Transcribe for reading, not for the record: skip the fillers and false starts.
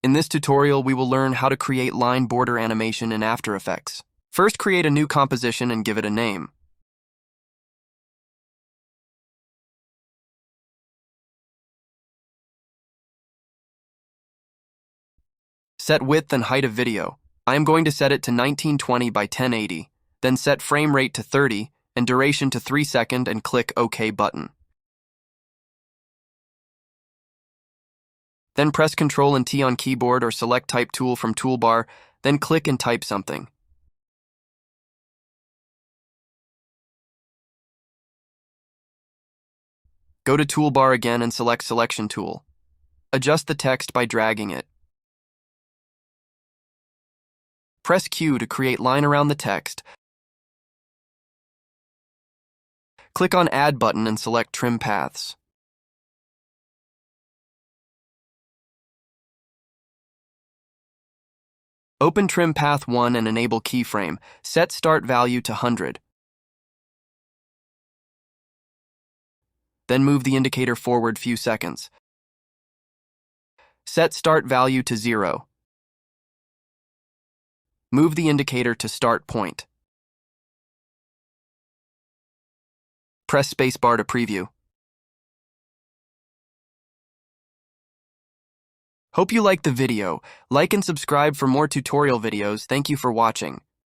In this tutorial, we will learn how to create line border animation in After Effects. First, create a new composition and give it a name. Set width and height of video. I am going to set it to 1920 by 1080, then set frame rate to 30 and duration to 3 seconds and click OK button. Then press Ctrl and T on keyboard or select Type tool from toolbar, then click and type something. Go to toolbar again and select Selection tool. Adjust the text by dragging it. Press Q to create line around the text. Click on Add button and select Trim Paths. Open Trim Path 1 and enable Keyframe. Set Start Value to 100. Then move the indicator forward few seconds. Set Start Value to 0. Move the indicator to Start Point. Press spacebar to preview. Hope you liked the video. Like and subscribe for more tutorial videos. Thank you for watching.